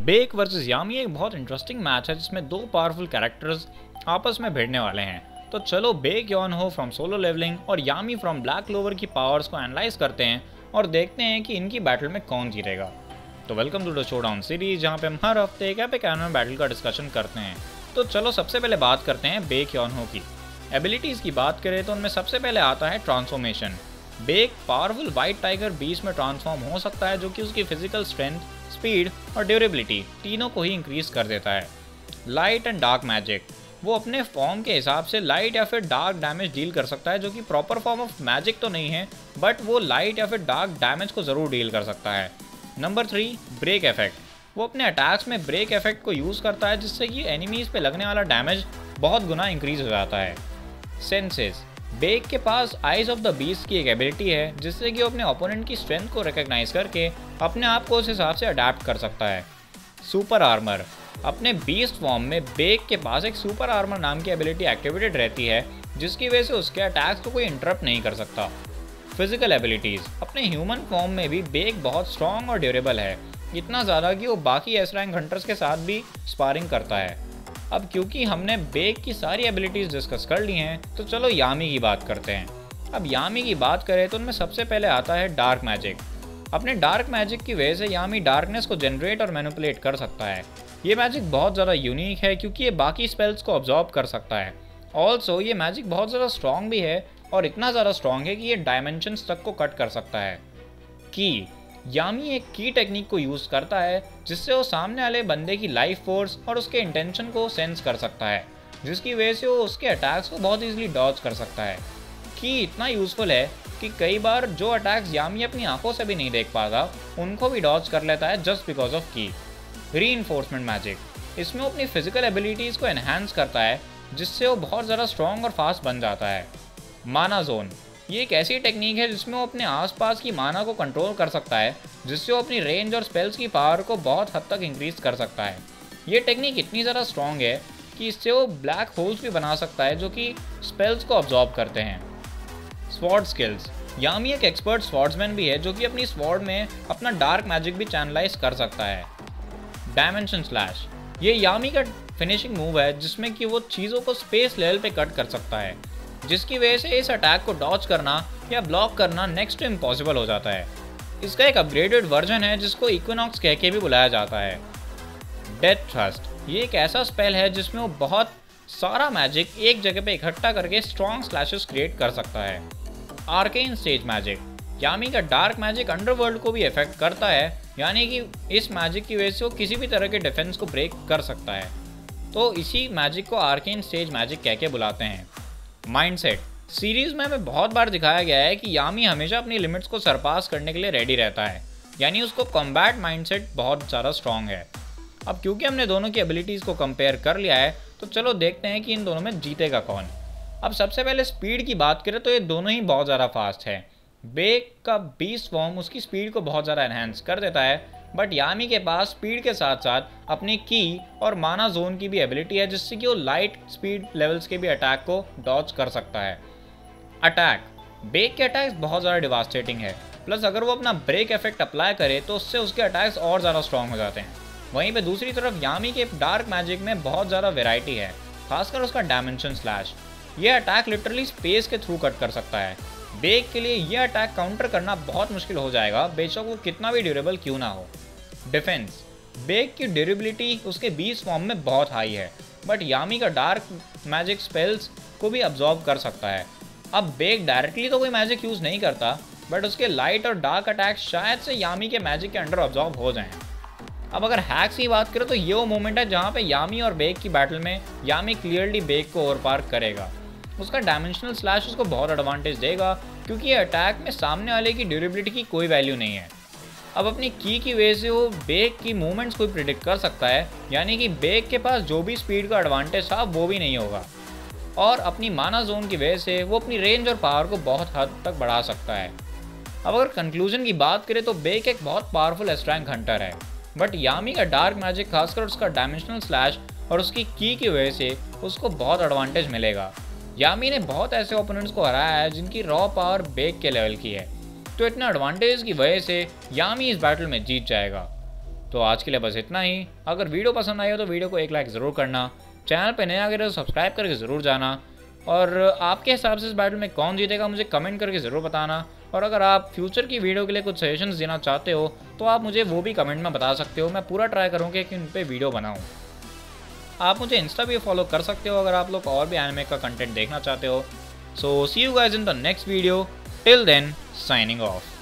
Bake versus यामी एक बहुत interesting match है जिसमें दो पावरफुल कैरेक्टर्स आपस में भिड़ने वाले हैं। तो चलो बेक योनहो फ्रॉम सोलो लेवलिंग और यामी फ्रॉम ब्लैक क्लोवर की पावर्स को एनालाइज करते हैं और देखते हैं कि इनकी बैटल में कौन जीतेगा। तो welcome to the showdown series, जहां पे हम हर हफ्ते एक एपिक एनिमे बैटल का डिस्कशन करते हैं। तो चलो सबसे पहले बात करते हैं बेक योनहो की। एबिलिटीज़ की बात करें तो उनमें सबसे पहले आता है transformation. Baek powerful white tiger beast में ट्रांसफॉर्म हो सकता है, जो कि उसकी फिजिकल स्ट्रेंथ, स्पीड और ड्यूरेबिलिटी तीनों को ही इंक्रीज कर देता है। लाइट एंड डार्क मैजिक, वो अपने फॉर्म के हिसाब से लाइट या फिर डार्क डैमेज डील कर सकता है, जो कि प्रॉपर फॉर्म ऑफ मैजिक तो नहीं है, बट वो लाइट या फिर डार्क डैमेज को ज़रूर डील कर सकता है। नंबर 3, ब्रेक इफेक्ट, वो अपने अटैक्स में ब्रेक इफेक्ट को यूज़ करता है, जिससे कि एनिमीज़ पे लगने वाला डैमेज बहुत गुना इंक्रीज हो जाता है। सेंसेस, बेक के पास आइज ऑफ द बीस्ट की एक एबिलिटी है, जिससे कि वो अपने ओपोनेंट की स्ट्रेंथ को रिकॉग्नाइज करके अपने आप को उस हिसाब से अडेप्ट कर सकता है। सुपर आर्मर, अपने बीस्ट फॉर्म में बेक के पास एक सुपर आर्मर नाम की एबिलिटी एक्टिवेटेड रहती है, जिसकी वजह से उसके अटैक्स को कोई इंटरप्ट नहीं कर सकता। फिजिकल एबिलिटीज़, अपने ह्यूमन फॉर्म में भी बेक बहुत स्ट्रॉन्ग और ड्यूरेबल है, इतना ज़्यादा कि वो बाकी एस रैंक हंटर्स के साथ भी स्पारिंग करता है। अब क्योंकि हमने बेक की सारी एबिलिटीज़ डिस्कस कर ली हैं, तो चलो यामी की बात करते हैं। अब यामी की बात करें तो उनमें सबसे पहले आता है डार्क मैजिक। अपने डार्क मैजिक की वजह से यामी डार्कनेस को जनरेट और मैनिपुलेट कर सकता है। ये मैजिक बहुत ज़्यादा यूनिक है क्योंकि ये बाकी स्पेल्स को ऑब्जॉर्ब कर सकता है। ऑल्सो ये मैजिक बहुत ज़्यादा स्ट्रॉन्ग भी है, और इतना ज़्यादा स्ट्रॉन्ग है कि ये डायमेंशंस तक को कट कर सकता है। की, यामी एक की टेक्निक को यूज़ करता है, जिससे वो सामने वाले बंदे की लाइफ फोर्स और उसके इंटेंशन को सेंस कर सकता है, जिसकी वजह से वो उसके अटैक्स को बहुत इजीली डॉज कर सकता है। की इतना यूज़फुल है कि कई बार जो अटैक्स यामी अपनी आंखों से भी नहीं देख पाता, उनको भी डॉज कर लेता है जस्ट बिकॉज ऑफ की। रीइंफोर्समेंट मैजिक, इसमें वो अपनी फिजिकल एबिलिटीज़ को एनहांस करता है, जिससे वो बहुत ज़्यादा स्ट्रॉन्ग और फास्ट बन जाता है। माना जोन, ये एक ऐसी टेक्निक है जिसमें वो अपने आसपास की माना को कंट्रोल कर सकता है, जिससे वो अपनी रेंज और स्पेल्स की पावर को बहुत हद तक इंक्रीज कर सकता है। ये टेक्निक इतनी ज़्यादा स्ट्रॉन्ग है कि इससे वो ब्लैक होल्स भी बना सकता है, जो कि स्पेल्स को अब्जॉर्ब करते हैं। स्वॉर्ड स्किल्स, यामी एक एक्सपर्ट स्वॉर्ड्समैन भी है, जो कि अपनी स्वॉर्ड में अपना डार्क मैजिक भी चैनलाइज कर सकता है। डायमेंशन स्लैश, ये यामी का फिनिशिंग मूव है, जिसमें कि वो चीज़ों को स्पेस लेवल पे कट कर सकता है, जिसकी वजह से इस अटैक को डॉज करना या ब्लॉक करना नेक्स्ट टू इम्पॉसिबल हो जाता है। इसका एक अपग्रेडेड वर्जन है जिसको इक्विनॉक्स कह के भी बुलाया जाता है। डेथ थ्रस्ट, ये एक ऐसा स्पेल है जिसमें वो बहुत सारा मैजिक एक जगह पे इकट्ठा करके स्ट्रॉन्ग स्लैशेस क्रिएट कर सकता है। आर्केन स्टेज मैजिक, यामी का डार्क मैजिक अंडरवर्ल्ड को भी इफेक्ट करता है, यानी कि इस मैजिक की वजह से वो किसी भी तरह के डिफेंस को ब्रेक कर सकता है। तो इसी मैजिक को आर्केन स्टेज मैजिक कह के बुलाते हैं। माइंडसेट, सीरीज में हमें बहुत बार दिखाया गया है कि यामी हमेशा अपनी लिमिट्स को सरपास करने के लिए रेडी रहता है, यानी उसको कॉम्बैट माइंडसेट बहुत ज़्यादा स्ट्रॉन्ग है। अब क्योंकि हमने दोनों की एबिलिटीज़ को कंपेयर कर लिया है, तो चलो देखते हैं कि इन दोनों में जीतेगा कौन। अब सबसे पहले स्पीड की बात करें तो ये दोनों ही बहुत ज़्यादा फास्ट है। बेक का बीस्ट फॉर्म उसकी स्पीड को बहुत ज़्यादा एनहांस कर देता है, बट यामी के पास स्पीड के साथ साथ अपनी की और माना जोन की भी एबिलिटी है, जिससे कि वो लाइट स्पीड लेवल्स के भी अटैक को डॉज कर सकता है। अटैक, बेक के अटैक्स बहुत ज़्यादा डिवास्टेटिंग है, प्लस अगर वो अपना ब्रेक इफेक्ट अप्लाई करे तो उससे उसके अटैक्स और ज़्यादा स्ट्रॉन्ग हो जाते हैं। वहीं पे दूसरी तरफ यामी के डार्क मैजिक में बहुत ज़्यादा वेराइटी है, खासकर उसका डायमेंशन स्लैश। ये अटैक लिटरली स्पेस के थ्रू कट कर सकता है। बेक के लिए ये अटैक काउंटर करना बहुत मुश्किल हो जाएगा, बेशक वो कितना भी ड्यूरेबल क्यों ना हो। डिफेंस, बेक की ड्यूरेबिलिटी उसके बीस्ट फॉर्म में बहुत हाई है, बट यामी का डार्क मैजिक स्पेल्स को भी अब्जॉर्ब कर सकता है। अब बेक डायरेक्टली तो कोई मैजिक यूज़ नहीं करता, बट उसके लाइट और डार्क अटैक शायद से यामी के मैजिक के अंडर अब्जॉर्ब हो जाएं। अब अगर हैक्स की बात करें तो ये वो मोमेंट है जहाँ पे यामी और बेक की बैटल में यामी क्लियरली बेक को ओवरपार करेगा। उसका डायमेंशनल स्लैश उसको बहुत एडवांटेज देगा, क्योंकि ये अटैक में सामने वाले की ड्यूरेबिलिटी की कोई वैल्यू नहीं है। अब अपनी की वजह से वो बेक की मूवमेंट्स को प्रिडिक्ट कर सकता है, यानी कि बेक के पास जो भी स्पीड का एडवांटेज था वो भी नहीं होगा। और अपनी माना जोन की वजह से वो अपनी रेंज और पावर को बहुत हद तक बढ़ा सकता है। अब अगर कंक्लूजन की बात करें तो बेक एक बहुत पावरफुल एस रैंक हंटर है, बट यामी का डार्क मैजिक, खासकर उसका डायमेंशनल स्लैश और उसकी की वजह से उसको बहुत एडवांटेज मिलेगा। यामी ने बहुत ऐसे ओपोनेंट्स को हराया है जिनकी रॉ पावर बेक के लेवल की है, तो इतना एडवांटेज की वजह से यामी इस बैटल में जीत जाएगा। तो आज के लिए बस इतना ही। अगर वीडियो पसंद आई हो तो वीडियो को एक लाइक ज़रूर करना, चैनल पे नया अगर तो सब्सक्राइब करके ज़रूर जाना, और आपके हिसाब से इस बैटल में कौन जीतेगा मुझे कमेंट करके ज़रूर बताना। और अगर आप फ्यूचर की वीडियो के लिए कुछ सजेशंस देना चाहते हो तो आप मुझे वो भी कमेंट में बता सकते हो, मैं पूरा ट्राई करूँगा कि उन पर वीडियो बनाऊँ। आप मुझे इंस्टा भी फॉलो कर सकते हो अगर आप लोग और भी एनिमे का कंटेंट देखना चाहते हो। So see you guys in the next video, till then signing of.